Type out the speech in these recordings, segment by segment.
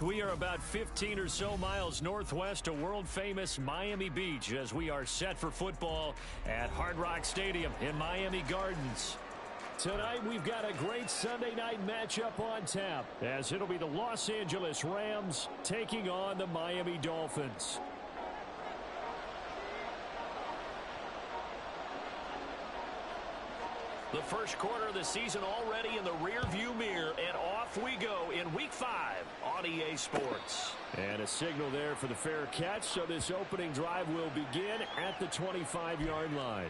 We are about 15 or so miles northwest of world-famous Miami Beach as we are set for football at Hard Rock Stadium in Miami Gardens. Tonight, we've got a great Sunday night matchup on tap as it'll be the Los Angeles Rams taking on the Miami Dolphins. The first quarter of the season already in the rearview mirror, and off we go in Week 5 on EA Sports. And a signal there for the fair catch, so this opening drive will begin at the 25-yard line.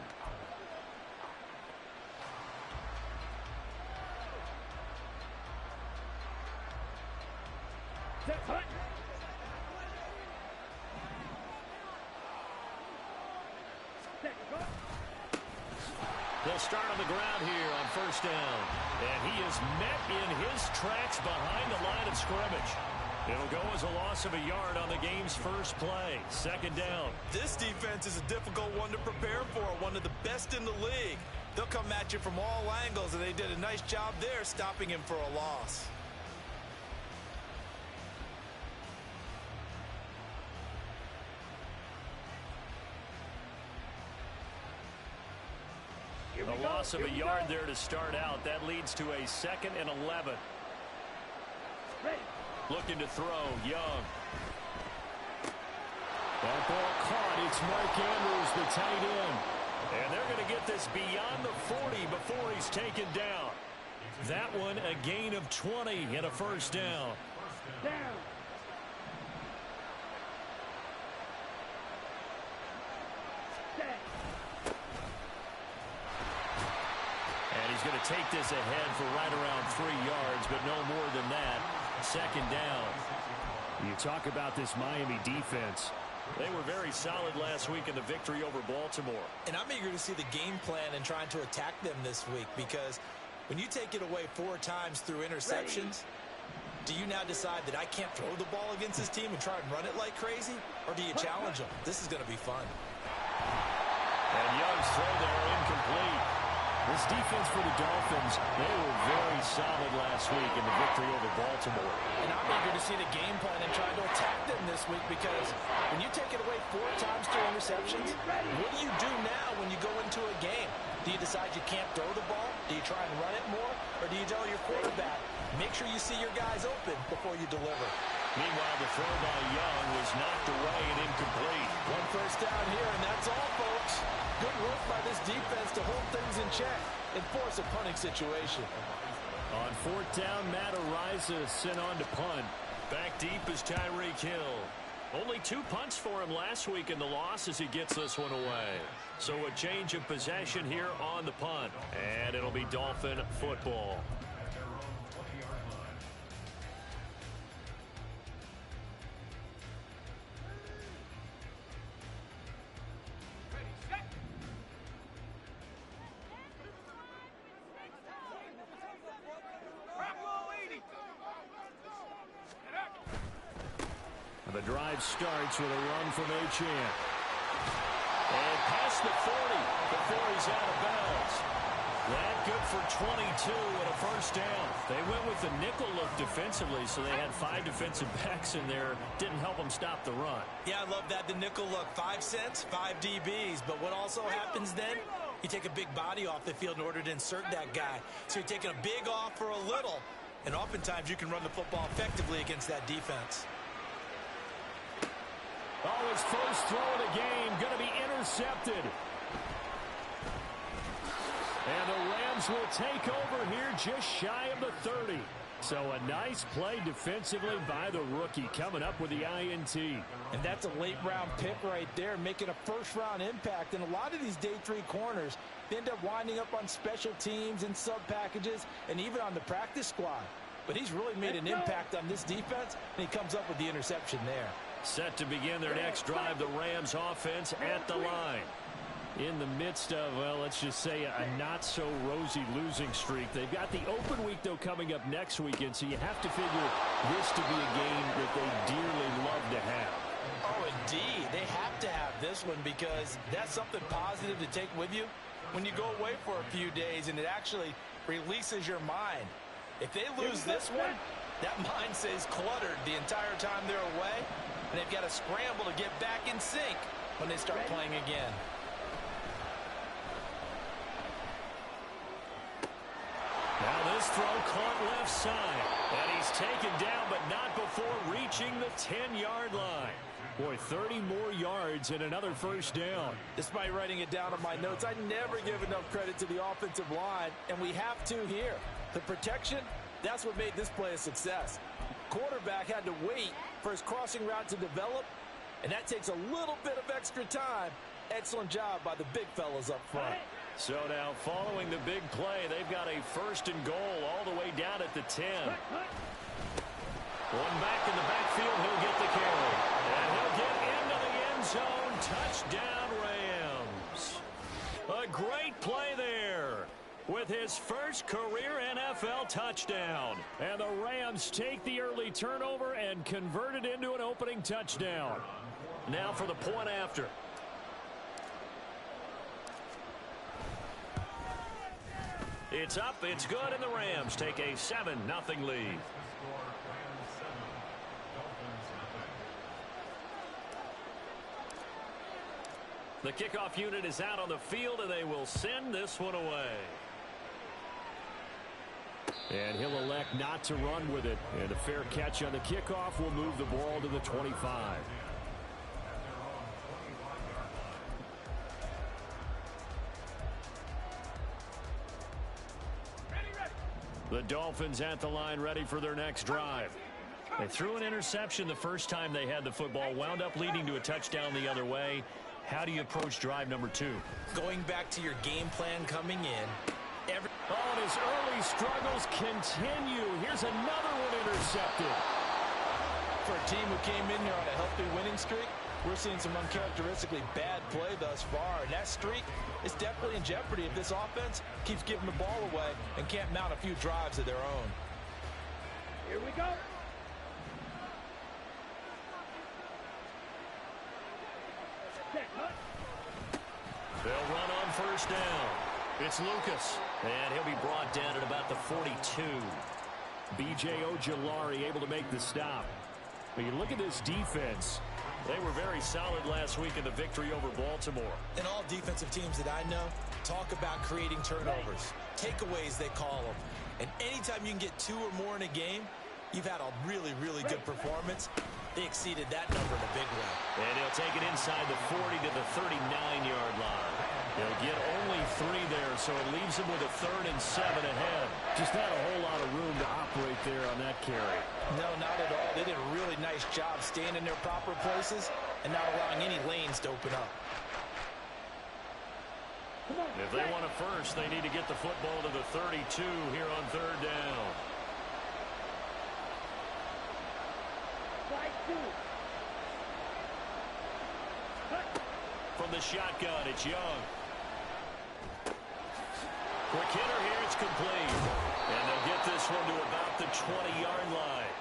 They'll start on the ground here on first down. And he is met in his tracks behind the line of scrimmage. It'll go as a loss of a yard on the game's first play. Second down. This defense is a difficult one to prepare for, one of the best in the league. They'll come at you from all angles, and they did a nice job there stopping him for a loss. A loss of a yard there to start out. That leads to a 2nd and 11. Looking to throw, Young. That ball caught. It's Mark Andrews, the tight end. And they're going to get this beyond the 40 before he's taken down. That one a gain of 20 and a first down. And he's going to take this ahead for right around 3 yards, but no more than that. Second down. You talk about this Miami defense. They were very solid last week in the victory over Baltimore. And I'm eager to see the game plan and trying to attack them this week, because when you take it away 4 times through interceptions, do you now decide that I can't throw the ball against this team and try and run it like crazy? Or do you challenge them? This is going to be fun. And Young's throw there incomplete. This defense for the Dolphins, they were very solid last week in the victory over Baltimore. And I'm eager to see the game plan and try to attack them this week, because when you take it away 4 times through interceptions, what do you do now when you go into a game? Do you decide you can't throw the ball? Do you try and run it more? Or do you tell your quarterback, make sure you see your guys open before you deliver? Meanwhile, the throw by Young was knocked away and incomplete. 1 first down here, and that's all, folks. Good work by this defense to hold things in check and force a punting situation. On 4th down, Matt Araiza sent on to punt. Back deep is Tyreek Hill. Only 2 punts for him last week in the loss as he gets this one away. So a change of possession here on the punt. And it'll be Dolphin football. The drive starts with a run from Achane. And past the 40 before he's out of bounds. That good for 22 and a first down. They went with the nickel look defensively, so they had 5 defensive backs in there. Didn't help them stop the run. Yeah, I love that, the nickel look. 5 cents, 5 DBs. But what also happens then? You take a big body off the field in order to insert that guy. So you're taking a big off for a little. And oftentimes you can run the football effectively against that defense. Oh, his first throw of the game going to be intercepted. And the Rams will take over here just shy of the 30. So a nice play defensively by the rookie coming up with the INT. And that's a late-round pick right there, making a first-round impact. And a lot of these day 3 corners, they end up winding up on special teams and sub-packages and even on the practice squad. But he's really made an impact on this defense, and he comes up with the interception there. Set to begin their next drive, the Rams offense at the line. In the midst of, well, let's just say a not-so-rosy losing streak. They've got the open week, though, coming up next weekend, so you have to figure this to be a game that they dearly love to have. Oh, indeed. They have to have this one because that's something positive to take with you when you go away for a few days, and it actually releases your mind. If they lose this one, That mindset is cluttered the entire time they're away, and they've got to scramble to get back in sync when they start playing again. Now this throw caught left side. And he's taken down, but not before reaching the 10-yard line. Boy, 30 more yards and another first down. Despite writing it down on my notes, I never give enough credit to the offensive line, and we have to here. The protection, that's what made this play a success. Quarterback had to wait for his crossing route to develop, and that takes a little bit of extra time. Excellent job by the big fellas up front. So now following the big play, they've got a first and goal all the way down at the 10. One back in the backfield, he'll get the carry. And he'll get into the end zone. Touchdown, Rams. A great play there with his first career NFL touchdown. And the Rams take the early turnover and convert it into an opening touchdown. Now for the point after. It's up, it's good, and the Rams take a 7-0 lead. The kickoff unit is out on the field, and they will send this one away. And he'll elect not to run with it. And a fair catch on the kickoff will move the ball to the 25. The Dolphins at the line, ready for their next drive. They threw an interception the first time they had the football, wound up leading to a touchdown the other way. How do you approach drive number 2? Going back to your game plan coming in. And his early struggles continue. Here's another one intercepted. For a team who came in here on a healthy winning streak, we're seeing some uncharacteristically bad play thus far. And that streak is definitely in jeopardy if this offense keeps giving the ball away and can't mount a few drives of their own. Here we go. They'll run on first down. It's Lucas. And he'll be brought down at about the 42. B.J. Ojulari able to make the stop. But you look at this defense. They were very solid last week in the victory over Baltimore. And all defensive teams that I know talk about creating turnovers. Takeaways, they call them. And anytime you can get 2 or more in a game, you've had a really, really good performance. They exceeded that number in a big way. And he'll take it inside the 40 to the 39-yard line. They'll get only 3 there, so it leaves them with a 3rd and 7 ahead. Just not a whole lot of room to operate there on that carry. No, not at all. They did a really nice job staying in their proper places and not allowing any lanes to open up. If they want a first, they need to get the football to the 32 here on 3rd down. From the shotgun, it's Young. Quick hitter here, it's complete. And they'll get this one to about the 20-yard line.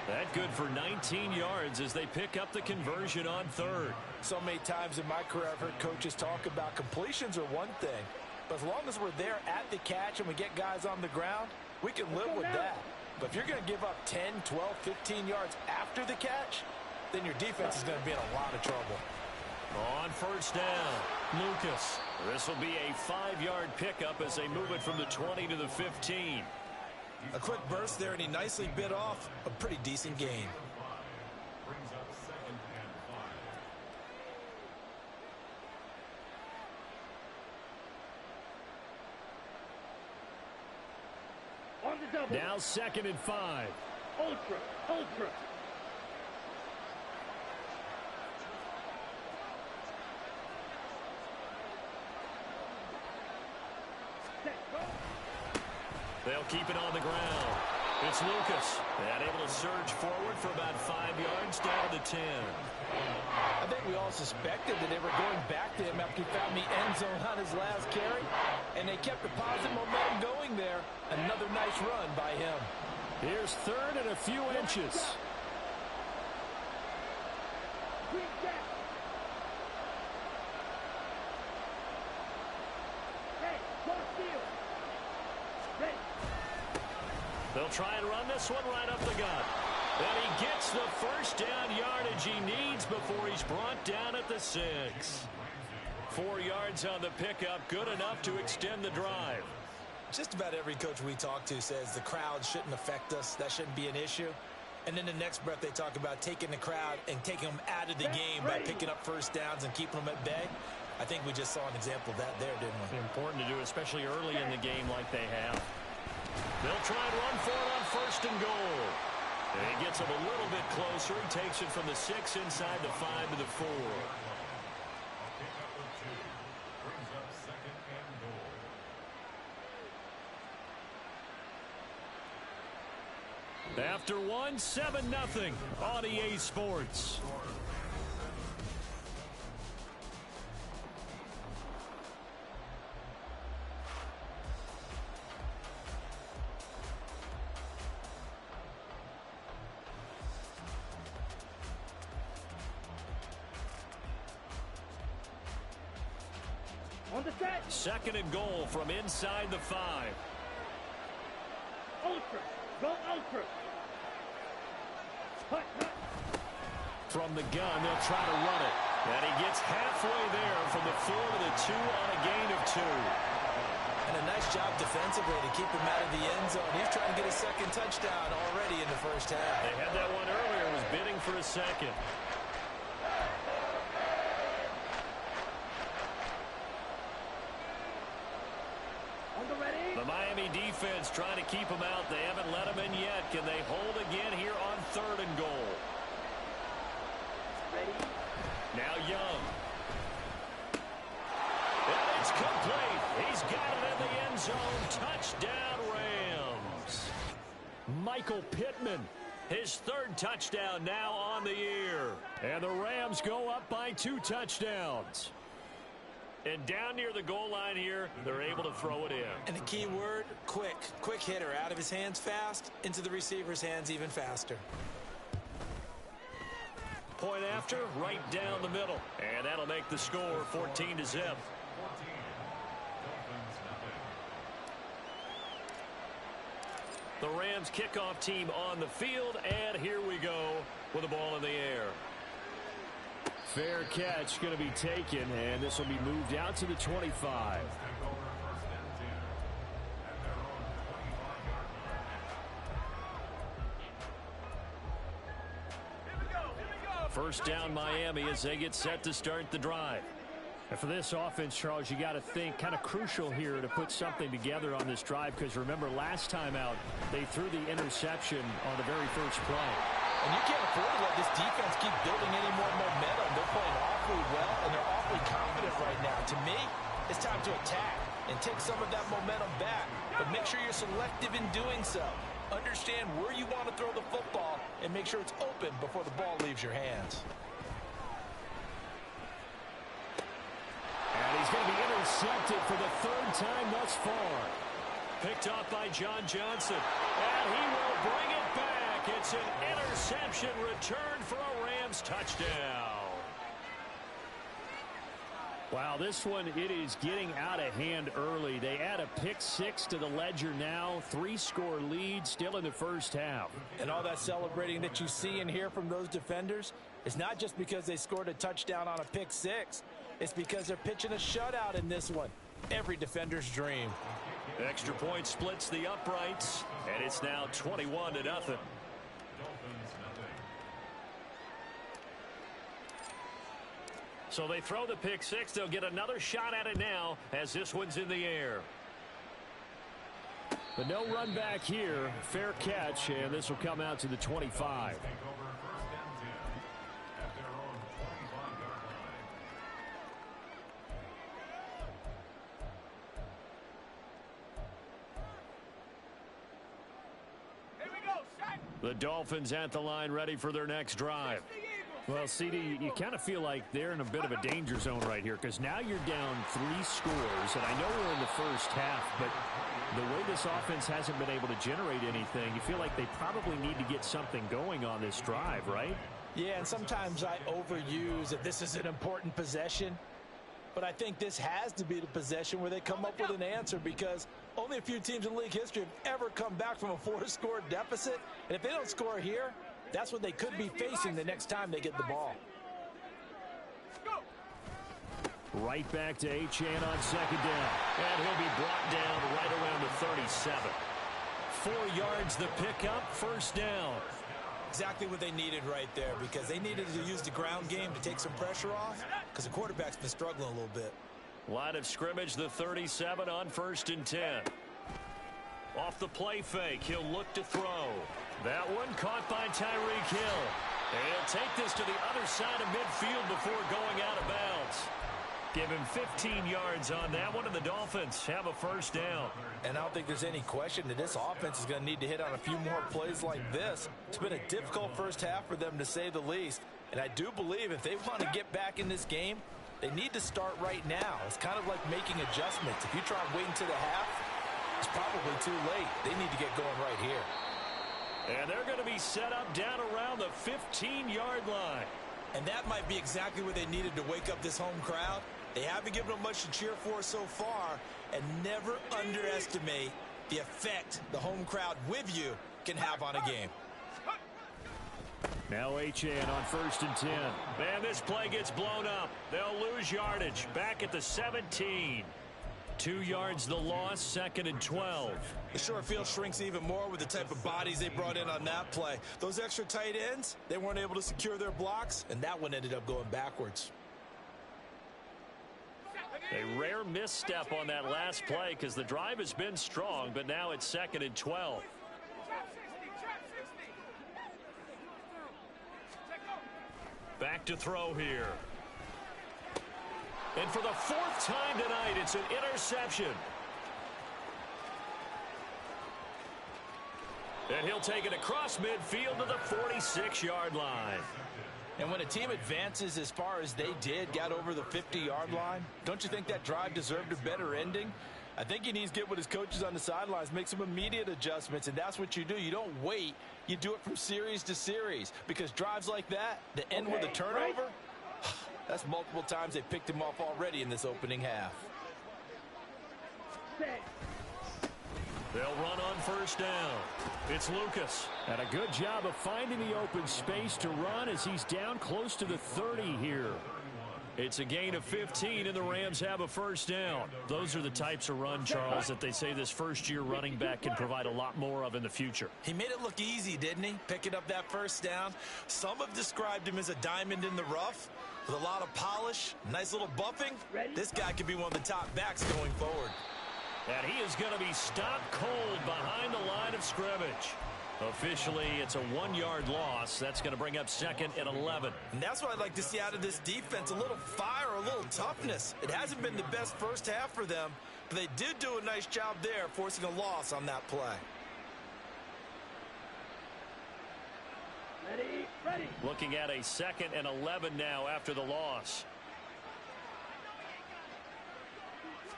That good for 19 yards as they pick up the conversion on 3rd. So many times in my career, I've heard coaches talk about completions are one thing. But as long as we're there at the catch and we get guys on the ground, we can live with that. But if you're going to give up 10, 12, 15 yards after the catch, then your defense is going to be in a lot of trouble. On first down, Lucas. This will be a 5-yard pickup as they move it from the 20 to the 15. A quick burst there, and he nicely bit off a pretty decent gain. Now 2nd and 5. Ultra. They'll keep it on the ground. It's Lucas. And able to surge forward for about 5 yards down to the 10. I think we all suspected that they were going back to him after he found the end zone on his last carry. And they kept the positive momentum going there. Another nice run by him. Here's 3rd and a few inches. They'll They'll try and run this one right up the gut. And he gets the first down yardage he needs before he's brought down at the 6. 4 yards on the pickup, good enough to extend the drive. Just about every coach we talk to says the crowd shouldn't affect us. That shouldn't be an issue. And then the next breath they talk about taking the crowd and taking them out of the game by picking up first downs and keeping them at bay. I think we just saw an example of that there, didn't we? Important to do, especially early in the game like they have. They'll try and run for it on 1st and goal. And he gets him a little bit closer. He takes it from the 6 inside the 5 to the 4. After 1, 7-0 on EA Sports. On the set. 2nd and goal from inside the 5. Ultra. Go ultra. Hut, hut. From the gun, they'll try to run it. And he gets halfway there from the 4 to the 2 on a gain of 2. And a nice job defensively to keep him out of the end zone. He's trying to get a 2nd touchdown already in the 1st half. They had that one earlier, was bidding for a 2nd. The Miami defense trying to keep them out. They haven't let them in yet. Can they hold again here on 3rd and goal? Ready. Now Young. And it's complete. He's got it in the end zone. Touchdown, Rams. Michael Pittman, his 3rd touchdown now on the year. And the Rams go up by 2 touchdowns. And down near the goal line here, they're able to throw it in. And the key word, quick. Quick hitter. Out of his hands fast, into the receiver's hands even faster. Point after, right down the middle. And that'll make the score 14-0. The Rams kickoff team on the field, and here we go with the ball in the air. Fair catch going to be taken, and this will be moved out to the 25. First down Miami as they get set to start the drive. And for this offense, Charles, you got to think kind of crucial here to put something together on this drive, because remember last time out they threw the interception on the very first play. And you can't afford to let this defense keep building any more momentum. They're playing awfully well, and they're awfully confident right now. To me, it's time to attack and take some of that momentum back. But make sure you're selective in doing so. Understand where you want to throw the football and make sure it's open before the ball leaves your hands. And he's going to be intercepted for the 3rd time thus far. Picked off by John Johnson. And he will bring it back. It's an interception return for a Rams touchdown. Wow, this one, it is getting out of hand early. They add a pick-6 to the ledger now. 3-score lead still in the first half. And all that celebrating that you see and hear from those defenders is not just because they scored a touchdown on a pick-6. It's because they're pitching a shutout in this one. Every defender's dream. Extra point splits the uprights, and it's now 21-0. So they throw the pick-6. They'll get another shot at it now as this one's in the air. But no run back here. Fair catch, and this will come out to the 25. The Dolphins at the line ready for their next drive. Well, CD, you kind of feel like they're in a bit of a danger zone right here, because now you're down 3 scores, and I know we're in the first half, but the way this offense hasn't been able to generate anything, you feel like they probably need to get something going on this drive, right? Yeah, and sometimes I overuse that this is an important possession. But I think this has to be the possession where they come up with an answer, because only a few teams in league history have ever come back from a 4-score deficit. And if they don't score here, that's what they could be facing the next time they get the ball. Right back to Achane on second down. And he'll be brought down right around the 37. 4 yards the pickup, first down. Exactly what they needed right there, because they needed to use the ground game to take some pressure off, because the quarterback's been struggling a little bit. Line of scrimmage, the 37 on 1st and 10. Off the play fake, he'll look to throw. That one caught by Tyreek Hill. And he'll take this to the other side of midfield before going out of bounds. Give him 15 yards on that one, and the Dolphins have a first down. And I don't think there's any question that this offense is going to need to hit on a few more plays like this. It's been a difficult first half for them, to say the least. And I do believe if they want to get back in this game, they need to start right now. It's kind of like making adjustments. If you try and wait until the half, it's probably too late. They need to get going right here. And they're going to be set up down around the 15-yard line. And that might be exactly where they needed to wake up this home crowd. They haven't given them much to cheer for so far, and never underestimate the effect the home crowd with you can have on a game. Now Achane on 1st and 10. And this play gets blown up. They'll lose yardage. Back at the 17. 2 yards the loss, 2nd and 12. The short field shrinks even more with the type of bodies they brought in on that play. Those extra tight ends, they weren't able to secure their blocks, and that one ended up going backwards. A rare misstep on that last play, because the drive has been strong, but now it's 2nd and 12. Back to throw here. And for the 4th time tonight, it's an interception. And he'll take it across midfield to the 46-yard line. And when a team advances as far as they did, got over the 50-yard line, don't you think that drive deserved a better ending? I think he needs to get with his coaches on the sidelines, make some immediate adjustments, and that's what you do. You don't wait. You do it from series to series, because drives like that end with a turnover, that's multiple times they picked him off already in this opening half. They'll run on 1st down. It's Lucas. And a good job of finding the open space to run as he's down close to the 30 here. It's a gain of 15, and the Rams have a first down. Those are the types of run, Charles, that they say this first-year running back can provide a lot more of in the future. He made it look easy, didn't he? Picking up that first down. Some have described him as a diamond in the rough with a lot of polish, nice little buffing. This guy could be one of the top backs going forward. And he is going to be stopped cold behind the line of scrimmage. Officially, it's a 1-yard loss. That's going to bring up 2nd and 11. And that's what I'd like to see out of this defense, a little fire, a little toughness. It hasn't been the best first half for them, but they did do a nice job there, forcing a loss on that play. Ready. Looking at a 2nd and 11 now after the loss.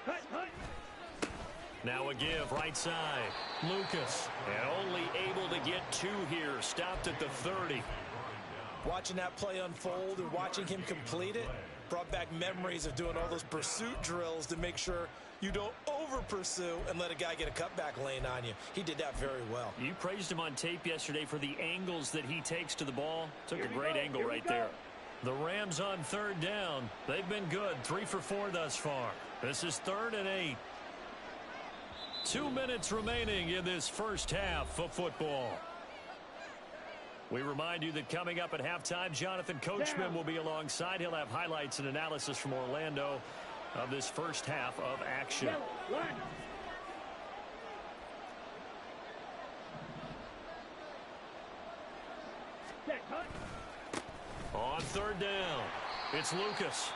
Cut. Now a give, right side. Lucas, and only able to get 2 here. Stopped at the 30. Watching that play unfold and watching him complete it brought back memories of doing all those pursuit drills to make sure you don't over-pursue and let a guy get a cutback lane on you. He did that very well. You praised him on tape yesterday for the angles that he takes to the ball. Took a great angle right there. The Rams on 3rd down. They've been good. 3 for 4 thus far. This is 3rd and 8. 2 minutes remaining in this first half of football. We remind you that coming up at halftime, Jonathan Coachman will be alongside. He'll have highlights and analysis from Orlando of this first half of action. On 3rd down, it's Lucas.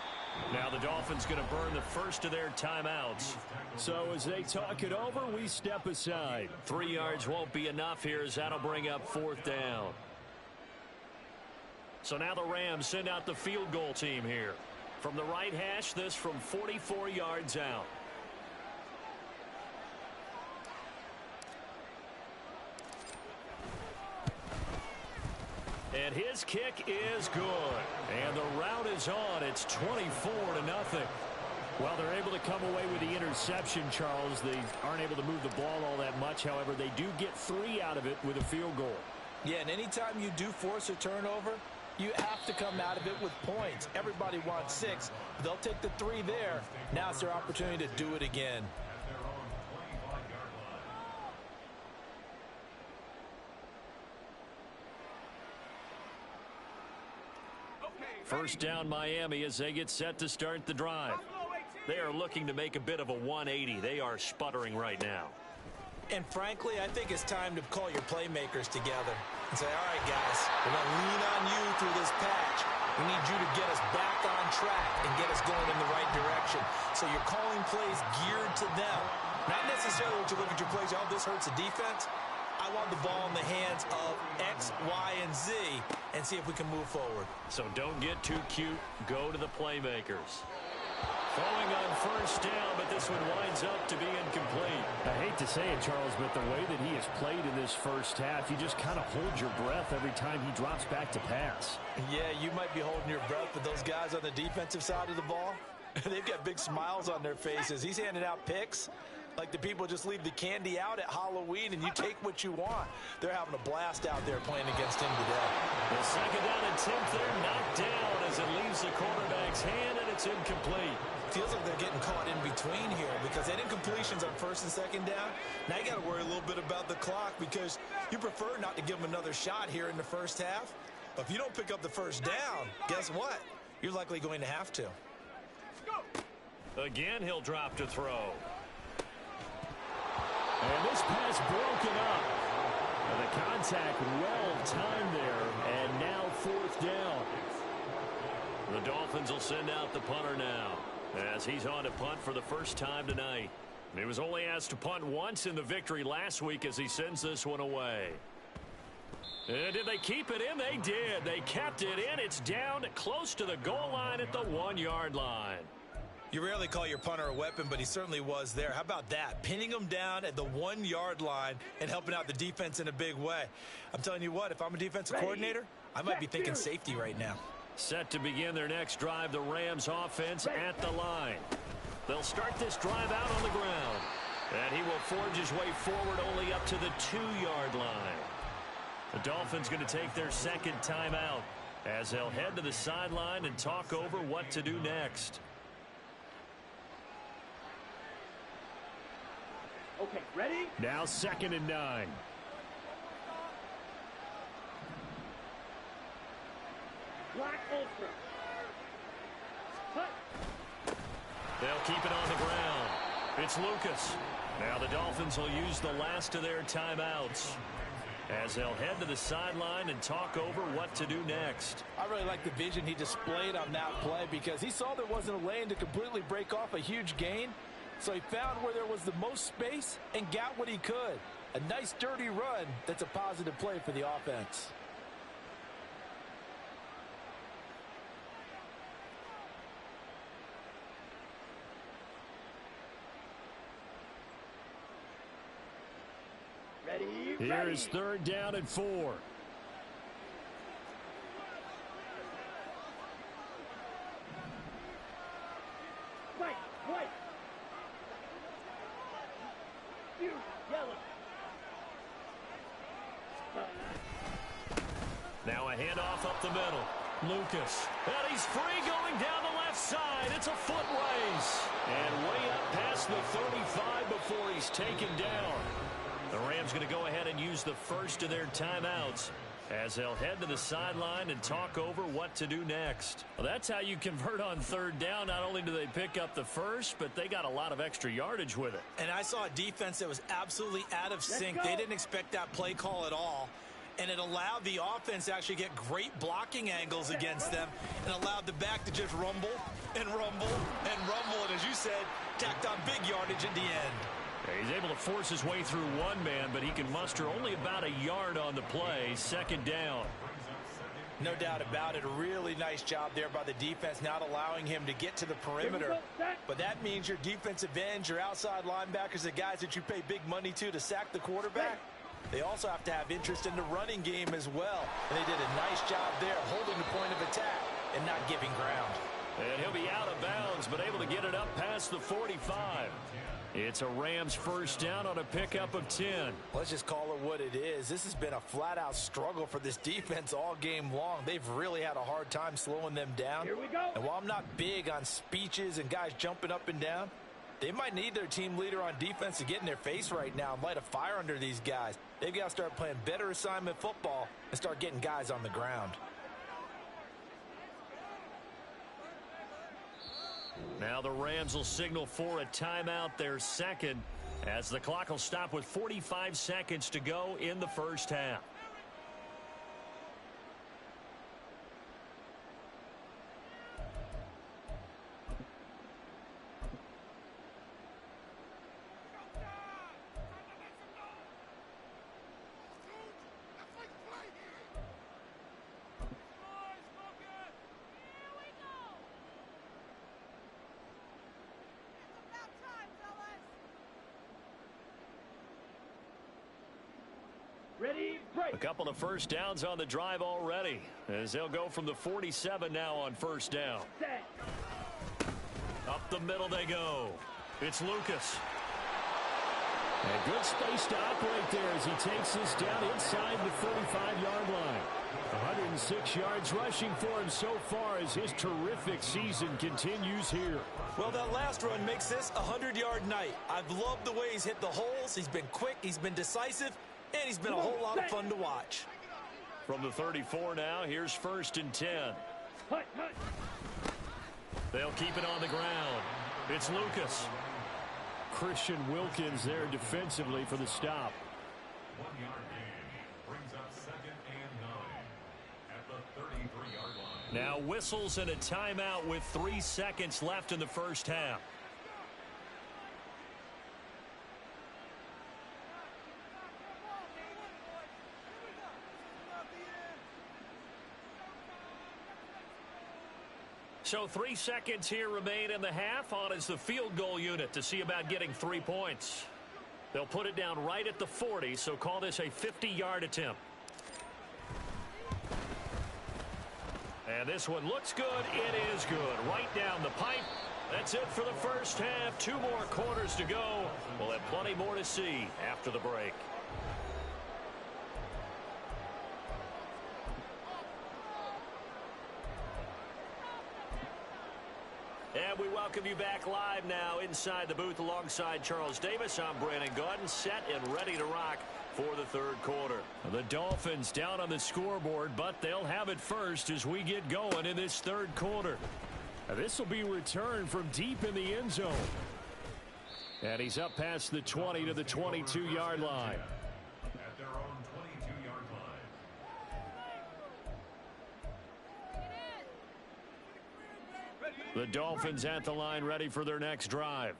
Now the Dolphins going to burn the first of their timeouts. So as they talk it over, we step aside. 3 yards won't be enough here, as that'll bring up 4th down. So now the Rams send out the field goal team here. From the right hash, this from 44 yards out. And his kick is good. And the route is on. It's 24-0. Well, they're able to come away with the interception, Charles. They aren't able to move the ball all that much. However, they do get 3 out of it with a field goal. Yeah, and anytime you do force a turnover, you have to come out of it with points. Everybody wants 6. They'll take the 3 there. Now it's their opportunity to do it again. First down, Miami, as they get set to start the drive. They are looking to make a bit of a 180. They are sputtering right now. And frankly, I think it's time to call your playmakers together and say, all right, guys, we're going to lean on you through this patch. We need you to get us back on track and get us going in the right direction. So you're calling plays geared to them. Not necessarily that you look at your plays, oh, this hurts the defense. I want the ball in the hands of X, Y, and Z and see if we can move forward. So don't get too cute. Go to the playmakers. Throwing on first down, but this one winds up to be incomplete. I hate to say it, Charles, but the way that he has played in this first half, you just kind of hold your breath every time he drops back to pass. Yeah, you might be holding your breath, but those guys on the defensive side of the ball, they've got big smiles on their faces. He's handing out picks like the people just leave the candy out at Halloween and you take what you want. They're having a blast out there playing against him today. The second down and 10th there, knocked down as it leaves the quarterback's hand, and it's incomplete. Feels like they're getting caught in between here because they had incompletions on first and second down. Now you got to worry a little bit about the clock because you prefer not to give them another shot here in the first half. But if you don't pick up the first down, guess what? You're likely going to have to. Again, he'll drop to throw. And this pass broken up. And the contact well timed there. And now fourth down. The Dolphins will send out the punter now, as he's on to punt for the first time tonight. He was only asked to punt once in the victory last week as he sends this one away. And did they keep it in? They did. They kept it in. It's down close to the goal line at the 1-yard line. You rarely call your punter a weapon, but he certainly was there. How about that? Pinning him down at the 1-yard line and helping out the defense in a big way. I'm telling you what, if I'm a defensive coordinator, I might be thinking safety right now. Set to begin their next drive, the Rams offense at the line. They'll start this drive out on the ground. And he will forge his way forward only up to the 2-yard line. The Dolphins going to take their second timeout as they'll head to the sideline and talk over what to do next. Okay, ready? Now 2nd and 9. Black Ultra. Cut. They'll keep it on the ground. It's Lucas. Now the Dolphins will use the last of their timeouts as they'll head to the sideline and talk over what to do next. I really like the vision he displayed on that play because he saw there wasn't a lane to completely break off a huge gain. So he found where there was the most space and got what he could. A nice dirty run that's a positive play for the offense. Here's 3rd down and 4. White. Yellow. Now a handoff up the middle. Lucas. And he's free going down the left side. It's a foot race. And way up past the 35 before he's taken down. The Rams going to go ahead and use the first of their timeouts as they'll head to the sideline and talk over what to do next. Well, that's how you convert on 3rd down. Not only do they pick up the first, but they got a lot of extra yardage with it. And I saw a defense that was absolutely out of sync. They didn't expect that play call at all. And it allowed the offense to actually get great blocking angles against them and allowed the back to just rumble and rumble and rumble. And as you said, tacked on big yardage at the end. He's able to force his way through one man, but he can muster only about a yard on the play. 2nd down. No doubt about it. A really nice job there by the defense, not allowing him to get to the perimeter. But that means your defensive ends, your outside linebackers, the guys that you pay big money to sack the quarterback, they also have to have interest in the running game as well. And they did a nice job there holding the point of attack and not giving ground. And he'll be out of bounds, but able to get it up past the 45. It's a Rams first down on a pickup of 10. Let's just call it what it is. This has been a flat-out struggle for this defense all game long. They've really had a hard time slowing them down. Here we go. And while I'm not big on speeches and guys jumping up and down, they might need their team leader on defense to get in their face right now and light a fire under these guys. They've got to start playing better assignment football and start getting guys on the ground. Now the Rams will signal for a timeout, their second, as the clock will stop with 45 seconds to go in the first half. Ready, break. A couple of first downs on the drive already, as they'll go from the 47 now on first down. Set. Up the middle they go. It's Lucas. And good space to operate there as he takes this down inside the 35-yard line. 106 yards rushing for him so far as his terrific season continues here. Well, that last run makes this a 100-yard night. I've loved the way he's hit the holes. He's been quick. He's been decisive. And he's been a whole lot of fun to watch. From the 34 now, here's first and 10. Hut, hut. They'll keep it on the ground. It's Lucas. Christian Wilkins there defensively for the stop. 1 yard gain brings up 2nd and 9 at the 33-yard line. Now whistles and a timeout with 3 seconds left in the first half. So 3 seconds here remain in the half. On is the field goal unit to see about getting 3 points. They'll put it down right at the 40, so call this a 50-yard attempt. And this one looks good. It is good. Right down the pipe. That's it for the first half. 2 more quarters to go. We'll have plenty more to see after the break. And we welcome you back live now inside the booth alongside Charles Davis. I'm Brandon Gaudin, set and ready to rock for the third quarter. The Dolphins down on the scoreboard, but they'll have it first as we get going in this third quarter. This will be returned from deep in the end zone. And he's up past the 20 to the 22-yard line. At their own 22-yard line. The Dolphins at the line ready for their next drive.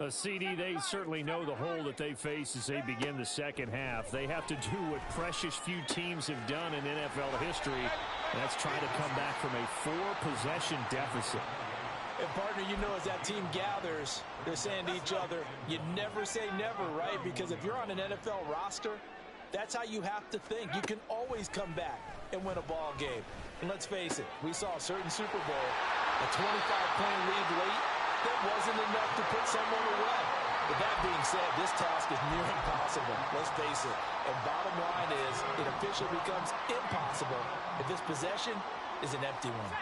A CD, they certainly know the hole that they face as they begin the second half. They have to do what precious few teams have done in NFL history. That's try to come back from a 4-possession deficit. And partner, you know, as that team gathers, they're saying to each other, you never say never, right? Because if you're on an NFL roster, that's how you have to think. You can always come back and win a ball game. And let's face it, we saw a certain Super Bowl, a 25-point lead late, that wasn't enough to put someone away. But that being said, this task is near impossible. Let's face it. And bottom line is, it officially becomes impossible if this possession is an empty one.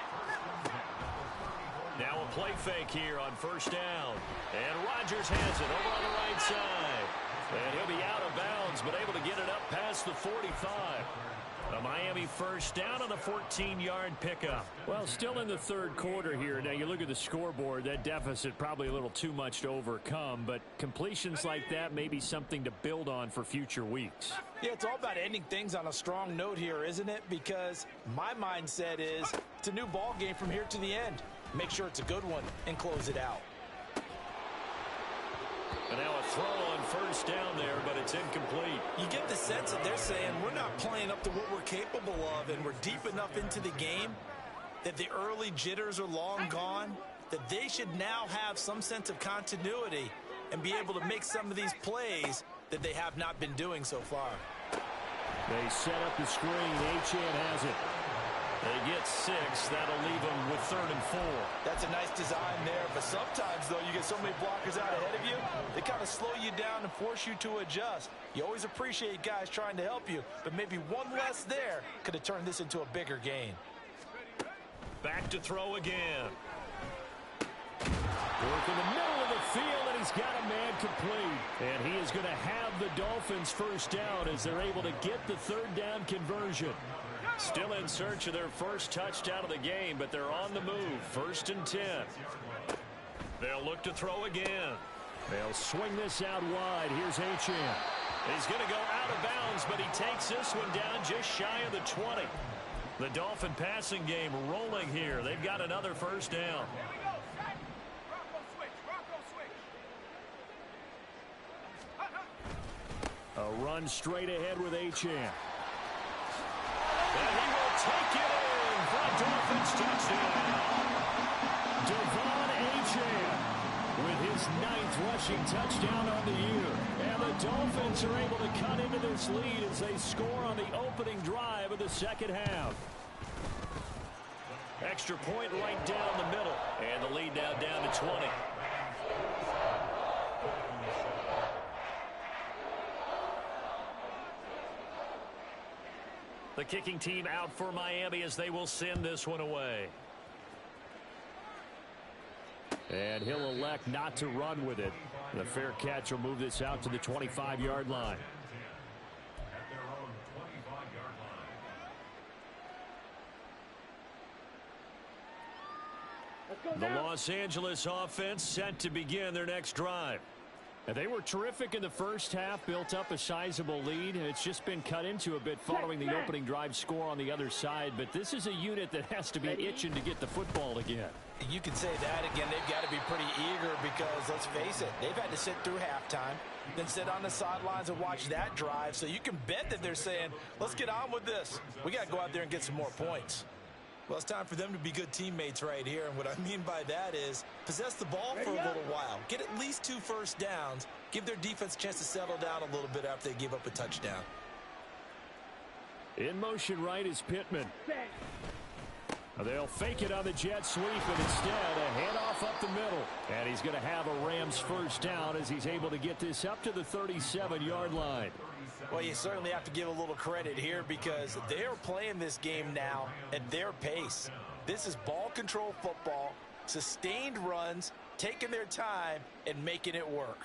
Now a play fake here on first down. And Rodgers has it over on the right side. And he'll be out of bounds, but able to get it up past the 45. A Miami first down on a 14-yard pickup. Well, still in the third quarter here. Now, you look at the scoreboard, that deficit probably a little too much to overcome, but completions like that may be something to build on for future weeks. Yeah, it's all about ending things on a strong note here, isn't it? Because my mindset is it's a new ball game from here to the end. Make sure it's a good one and close it out. And now a throw on first down there, but it's incomplete. You get the sense that they're saying we're not playing up to what we're capable of, and we're deep enough into the game that the early jitters are long gone, that they should now have some sense of continuity and be able to make some of these plays that they have not been doing so far. They set up the screen. Achane has it. They get 6. That'll leave them with 3rd and 4. That's a nice design there, but sometimes, though, you get so many blockers out ahead of you, they kind of slow you down and force you to adjust. You always appreciate guys trying to help you, but maybe one less there could have turned this into a bigger gain. Back to throw again. Work in the middle of the field, and he's got a man complete. And he is going to have the Dolphins first down as they're able to get the 3rd down conversion. Still in search of their first touchdown of the game, but they're on the move. 1st and 10. They'll look to throw again. They'll swing this out wide. Here's Achane. He's going to go out of bounds, but he takes this one down just shy of the 20. The Dolphin passing game rolling here. They've got another first down. A run straight ahead with Achane. And he will take it in for a Dolphins touchdown. Devon Achane with his 9th rushing touchdown on the year. And the Dolphins are able to cut into this lead as they score on the opening drive of the second half. Extra point right down the middle. And the lead now down to 20. The kicking team out for Miami as they will send this one away. And he'll elect not to run with it. The fair catch will move this out to the 25-yard line. At their own 25-yard line. The Los Angeles offense set to begin their next drive. And they were terrific in the first half, built up a sizable lead. It's just been cut into a bit following the opening drive score on the other side. But this is a unit that has to be itching to get the football again. You can say that again. They've got to be pretty eager because, let's face it, they've had to sit through halftime, then sit on the sidelines and watch that drive. So you can bet that they're saying, let's get on with this. We got to go out there and get some more points. Well, it's time for them to be good teammates right here. And what I mean by that is possess the ball for a little while. Get at least 2 first downs. Give their defense a chance to settle down a little bit after they give up a touchdown. In motion right is Pittman. They'll fake it on the jet sweep, and instead a handoff up the middle. And he's going to have a Rams first down as he's able to get this up to the 37-yard line. Well, you certainly have to give a little credit here because they're playing this game now at their pace. This is ball control football, sustained runs, taking their time, and making it work.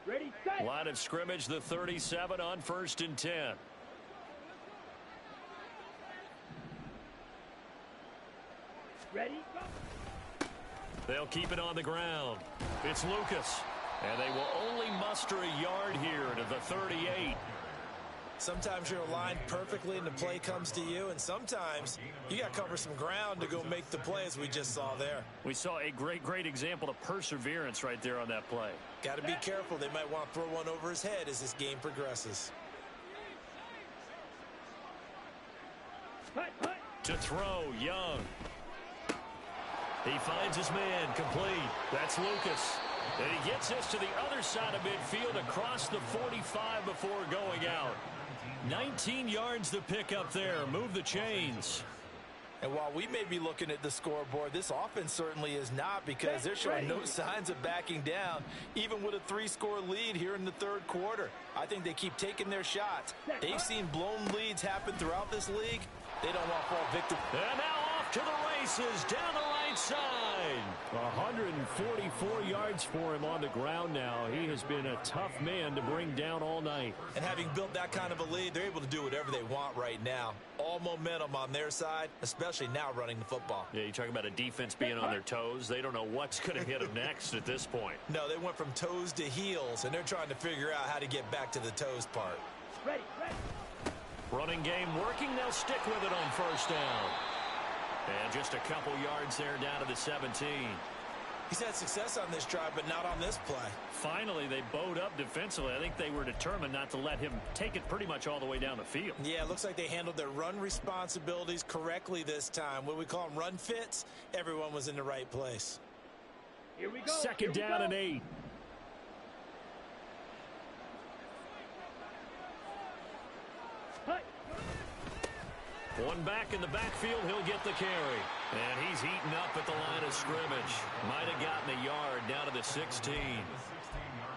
Ready, set. Line of scrimmage, the 37 on 1st and 10. Ready, go. They'll keep it on the ground. It's Lucas. And they will only muster a yard here to the 38. Sometimes you're aligned perfectly and the play comes to you, and sometimes you got to cover some ground to go make the play, as we just saw there. We saw a great example of perseverance right there on that play. Got to be careful. They might want to throw one over his head as this game progresses. Hut, hut. To throw, Young. He finds his man, complete. That's Lucas. And he gets this to the other side of midfield across the 45 before going out. 19 yards to pick up there. Move the chains. And while we may be looking at the scoreboard, this offense certainly is not, because they're showing no signs of backing down, even with a 3-score lead here in the third quarter. I think they keep taking their shots. They've seen blown leads happen throughout this league. They don't want to fall victim. And now off to the races down the right side. 144 yards for him on the ground now. He has been a tough man to bring down all night. And having built that kind of a lead, they're able to do whatever they want right now. All momentum on their side, especially now running the football. Yeah, you're talking about a defense being on their toes. They don't know what's going to hit them next at this point. No, they went from toes to heels, and they're trying to figure out how to get back to the toes part. Ready, ready. Running game working. They'll stick with it on first down. And just a couple yards there down to the 17. He's had success on this drive, but not on this play. Finally, they bowed up defensively. I think they were determined not to let him take it pretty much all the way down the field. Yeah, it looks like they handled their run responsibilities correctly this time. What we call them run fits, everyone was in the right place. Here we go. Second down and 8. One back in the backfield, he'll get the carry. And he's heating up at the line of scrimmage. Might have gotten a yard down to the 16.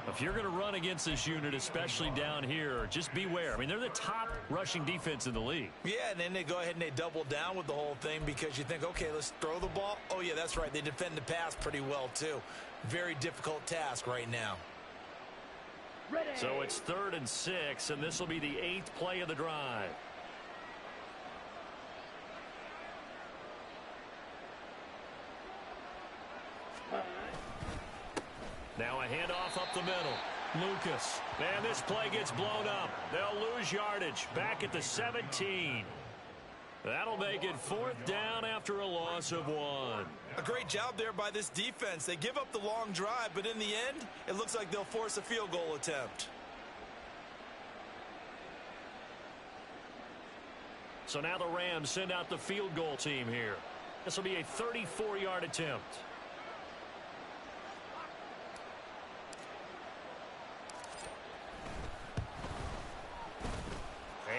If you're going to run against this unit, especially down here, just beware. I mean, they're the top rushing defense in the league. Yeah, and then they go ahead and they double down with the whole thing because you think, okay, let's throw the ball. Oh, yeah, that's right. They defend the pass pretty well, too. Very difficult task right now. Ready. So it's 3rd and 6, and this will be the 8th play of the drive. Now a handoff up the middle. Lucas. And this play gets blown up. They'll lose yardage. Back at the 17. That'll make it 4th down after a loss of 1. A great job there by this defense. They give up the long drive, but in the end, it looks like they'll force a field goal attempt. So now the Rams send out the field goal team here. This will be a 34-yard attempt.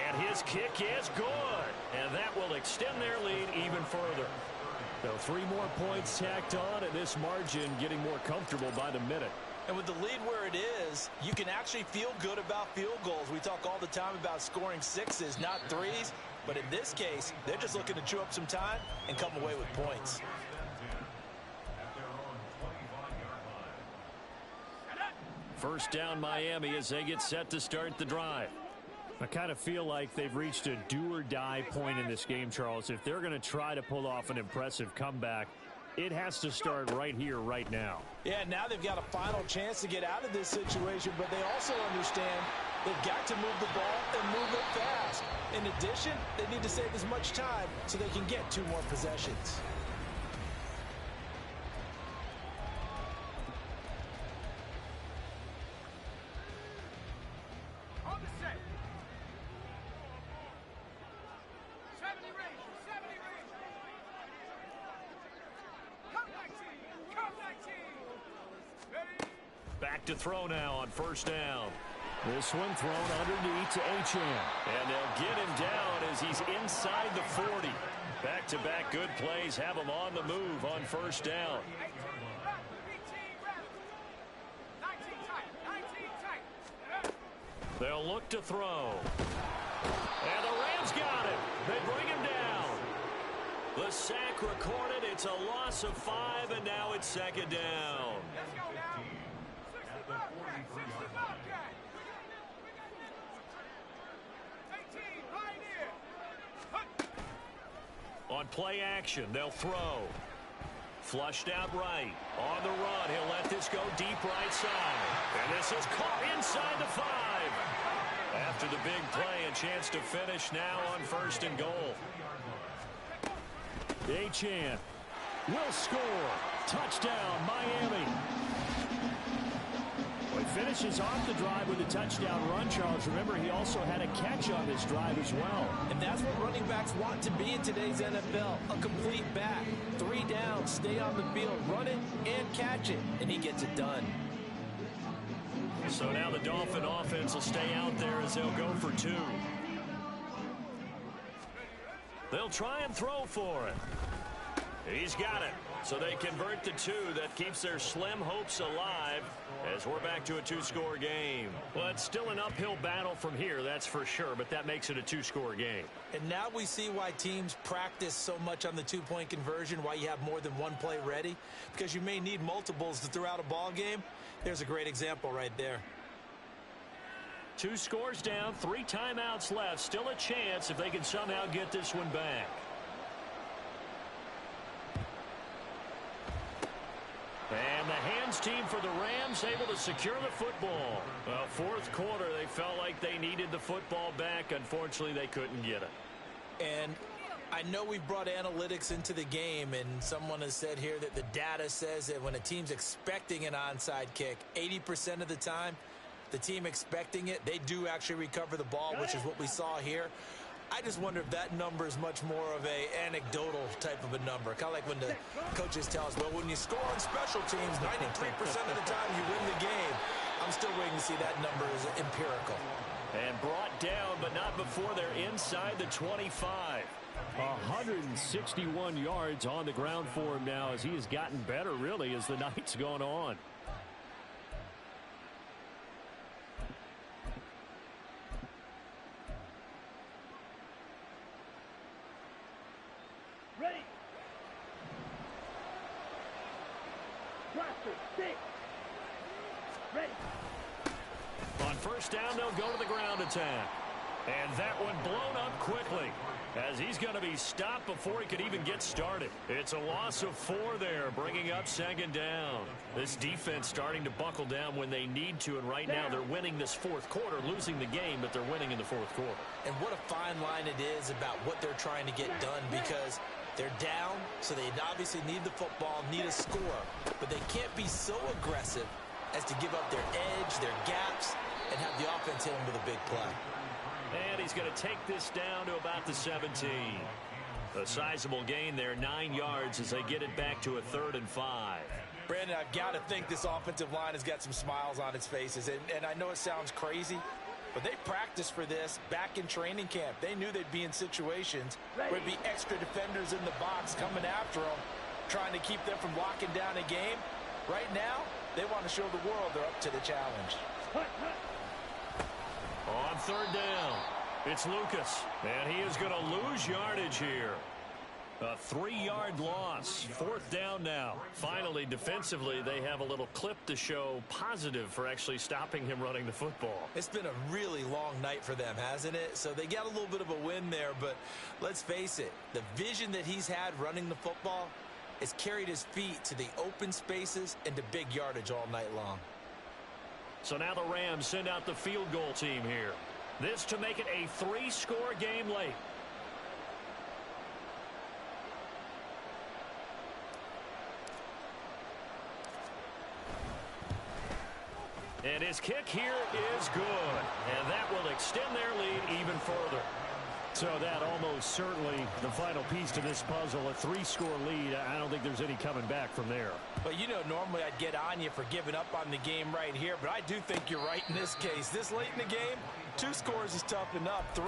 And his kick is good. And that will extend their lead even further. So 3 more points tacked on, and this margin getting more comfortable by the minute. And with the lead where it is, you can actually feel good about field goals. We talk all the time about scoring 6s, not 3s. But in this case, they're just looking to chew up some time and come away with points. First down Miami as they get set to start the drive. I kind of feel like they've reached a do-or-die point in this game, Charles. If they're going to try to pull off an impressive comeback, it has to start right here, right now. Yeah, now they've got a final chance to get out of this situation, but they also understand they've got to move the ball and move it fast. In addition, they need to save as much time so they can get 2 more possessions. Back to throw now on first down. This one thrown underneath to Achane. And they'll get him down as he's inside the 40. Back-to-back good plays have him on the move on first down. They'll look to throw. And the Rams got him. They bring him down. The sack recorded. It's a loss of 5, and now it's 2nd down. On play action, they'll throw. Flushed out right. On the run, he'll let this go deep right side. And this is caught inside the 5. After the big play, a chance to finish now on 1st and goal. Achane will score. Touchdown, Miami. Well, he finishes off the drive with a touchdown run, Charles. Remember, he also had a catch on this drive as well. And that's what running backs want to be in today's NFL. A complete back. 3 downs, stay on the field, run it, and catch it. And he gets it done. So now the Dolphin offense will stay out there as they'll go for 2. They'll try and throw for it. He's got it. So they convert the 2. That keeps their slim hopes alive as we're back to a 2-score game. Well, it's still an uphill battle from here, that's for sure, but that makes it a 2-score game. And now we see why teams practice so much on the 2-point conversion, why you have more than one play ready, because you may need multiples to throw out a ball game. There's a great example right there. 2 scores down, 3 timeouts left. Still a chance if they can somehow get this one back. And the hands team for the Rams able to secure the football. Well, 4th quarter, they felt like they needed the football back. Unfortunately, they couldn't get it. And I know we've brought analytics into the game, and someone has said here that the data says that when a team's expecting an onside kick, 80% of the time, the team expecting it, they do actually recover the ball, which is what we saw here. I just wonder if that number is much more of a anecdotal type of a number. Kind of like when the coaches tell us, well, when you score on special teams, 93% of the time you win the game. I'm still waiting to see that number is empirical. And brought down, but not before they're inside the 25. 161 yards on the ground for him now as he has gotten better, really, as the night's gone on. Ready. Blaster, stick. Ready. On first down, they'll go to the ground attack. And that one blown up quickly as he's going to be stopped before he could even get started. It's a loss of 4 there, bringing up second down. This defense starting to buckle down when they need to, and right now they're winning this fourth quarter, losing the game, but they're winning in the fourth quarter. And what a fine line it is about what they're trying to get done, because they're down, so they obviously need the football, need a score, but they can't be so aggressive as to give up their edge, their gaps, and have the offense hit them with a big play. And he's going to take this down to about the 17. A sizable gain there, 9 yards as they get it back to a 3rd and 5. Brandon, I've got to think this offensive line has got some smiles on its faces. And I know it sounds crazy, but they practiced for this back in training camp. They knew they'd be in situations where there'd be extra defenders in the box coming after them, trying to keep them from locking down a game. Right now, they want to show the world they're up to the challenge. On third down, it's Lucas, and he is going to lose yardage here. A 3-yard loss. 4th down now. Finally, defensively, they have a little clip to show positive for actually stopping him running the football. It's been a really long night for them, hasn't it? So they got a little bit of a win there, but let's face it, the vision that he's had running the football has carried his feet to the open spaces and to big yardage all night long. So now the Rams send out the field goal team here. This to make it a 3-score game late. And his kick here is good. And that will extend their lead even further. So that almost certainly the final piece to this puzzle, a 3-score lead. I don't think there's any coming back from there. But you know, normally I'd get on you for giving up on the game right here, but I do think you're right in this case. This late in the game, 2 scores is tough enough. 3,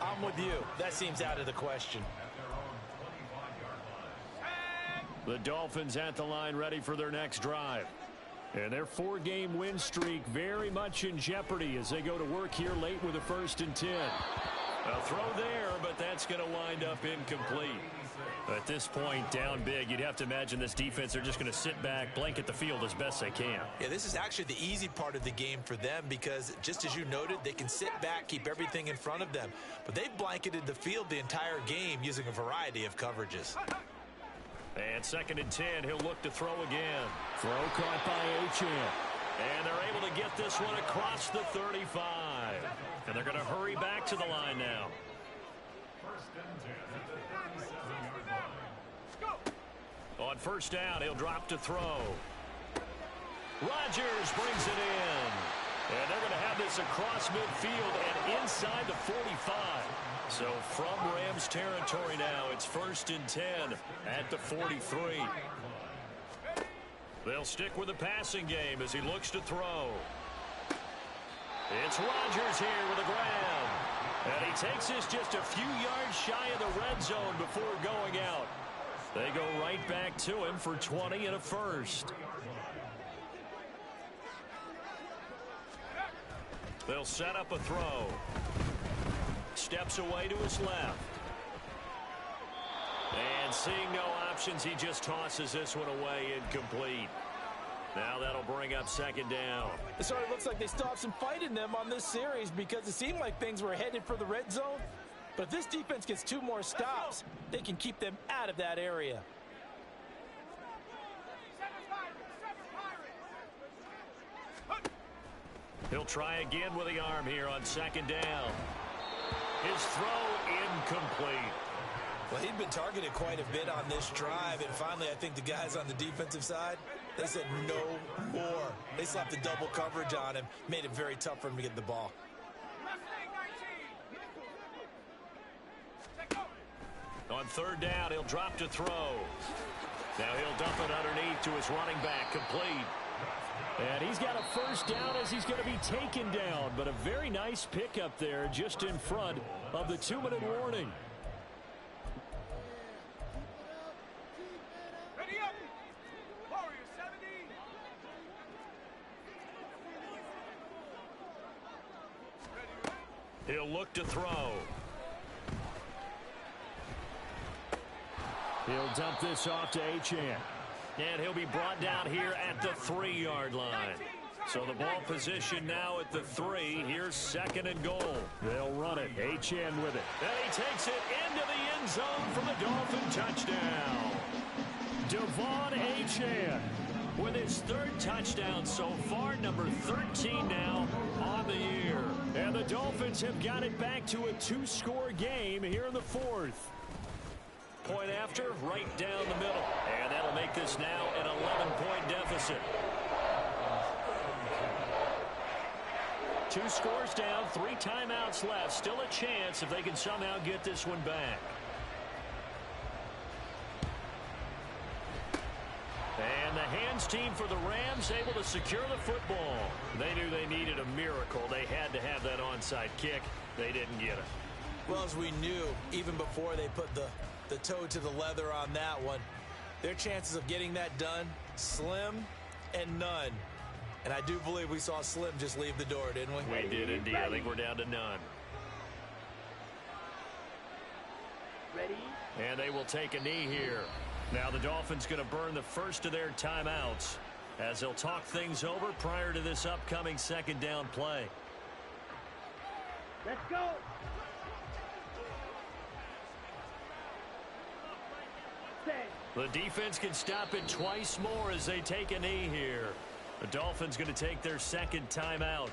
I'm with you. That seems out of the question. The Dolphins at the line, ready for their next drive. And their 4-game win streak very much in jeopardy as they go to work here late with a 1st and 10. A throw there, but that's going to wind up incomplete. At this point, down big, you'd have to imagine this defense, they're just going to sit back, blanket the field as best they can. Yeah, this is actually the easy part of the game for them because, just as you noted, they can sit back, keep everything in front of them. But they've blanketed the field the entire game using a variety of coverages. And 2nd and 10, he'll look to throw again. Throw caught by Achane. And they're able to get this one across the 35. And they're going to hurry back to the line now. On first down, he'll drop to throw. Rodgers brings it in. And they're going to have this across midfield and inside the 45. So from Rams territory now, it's 1st and 10 at the 43. They'll stick with the passing game as he looks to throw. It's Rodgers here with a grab. And he takes this just a few yards shy of the red zone before going out. They go right back to him for 20 and a 1st. They'll set up a throw. Steps away to his left. And seeing no options, he just tosses this one away incomplete. Now that'll bring up 2nd down. It sort of looks like they still have some fight in them on this series because it seemed like things were headed for the red zone. But if this defense gets 2 more stops, they can keep them out of that area. He'll try again with the arm here on 2nd down. His throw incomplete. Well, he'd been targeted quite a bit on this drive, and finally I think the guys on the defensive side, they said no more. They slapped the double coverage on him, made it very tough for him to get the ball. On 3rd down, he'll drop to throw. Now he'll dump it underneath to his running back, complete. And he's got a first down as he's going to be taken down. But a very nice pickup there just in front of the 2-minute warning. Ready up. Warrior 70. He'll look to throw. He'll dump this off to Achane. And he'll be brought down here at the 3-yard line. So the ball position now at the 3. Here's 2nd and goal. They'll run it. Achane with it. And he takes it into the end zone for the Dolphin touchdown. Devon Achane with his 3rd touchdown so far, number 13 now on the year. And the Dolphins have got it back to a 2-score game here in the 4th. Point after, right down the middle. And that'll make this now an 11-point deficit. 2 scores down, 3 timeouts left. Still a chance if they can somehow get this one back. And the hands team for the Rams able to secure the football. They knew they needed a miracle. They had to have that onside kick. They didn't get it. Well, as we knew, even before they put the toe to the leather on that one, their chances of getting that done, slim and none. And I do believe we saw Slim just leave the door, didn't we? We did indeed. I think we're down to none. Ready. And they will take a knee here. Now the Dolphins going to burn the first of their timeouts as they'll talk things over prior to this upcoming 2nd down play. Let's go. The defense can stop it twice more as they take a knee here. The Dolphins going to take their 2nd timeout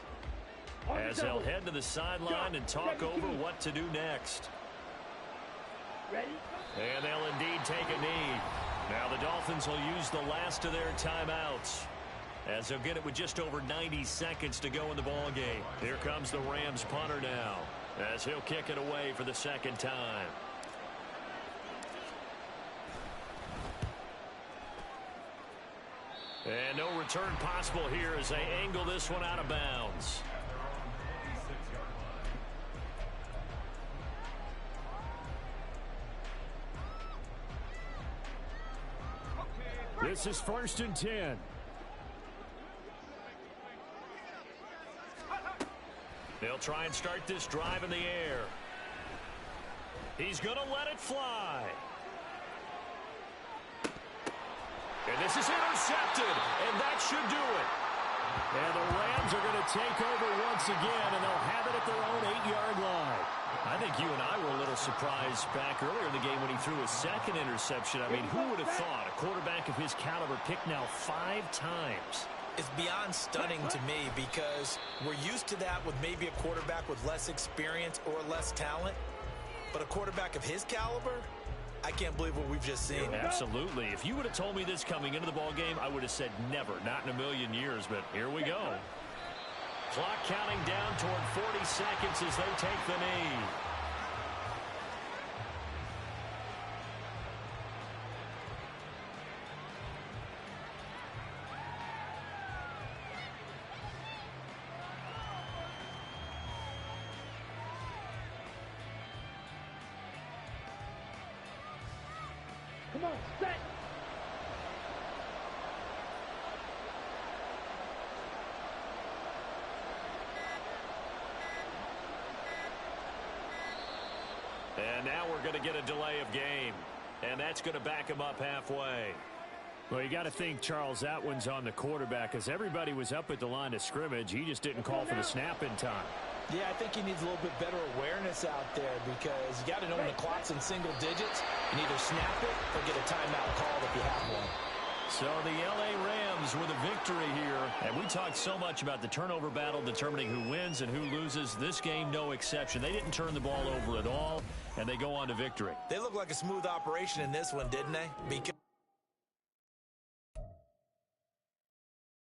as they'll head to the sideline and talk over what to do next. Ready? And they'll indeed take a knee. Now the Dolphins will use the last of their timeouts as they'll get it with just over 90 seconds to go in the ball game. Here comes the Rams punter now as he'll kick it away for the 2nd time. And no return possible here as they angle this one out of bounds. This is 1st and 10. They'll try and start this drive in the air. He's going to let it fly. And this is intercepted, and that should do it. And the Rams are going to take over once again, and they'll have it at their own 8-yard line. I think you and I were a little surprised back earlier in the game when he threw his 2nd interception. I mean, who would have thought a quarterback of his caliber picked now 5 times? It's beyond stunning to me because we're used to that with maybe a quarterback with less experience or less talent. But a quarterback of his caliber, I can't believe what we've just seen. Absolutely. If you would have told me this coming into the ball game, I would have said never, not in a million years, but here we go. Clock counting down toward 40 seconds as they take the knee. Come on, set. And now we're going to get a delay of game. And that's going to back him up halfway. Well, you got to think, Charles, that one's on the quarterback because everybody was up at the line of scrimmage. He just didn't call for the snap in time. Yeah, I think he needs a little bit better awareness out there because you got to know when the clock's in single digits and either snap it or get a timeout called if you have one. So the L.A. Rams with a victory here. And we talked so much about the turnover battle determining who wins and who loses. This game, no exception. They didn't turn the ball over at all, and they go on to victory. They look like a smooth operation in this one, didn't they? Because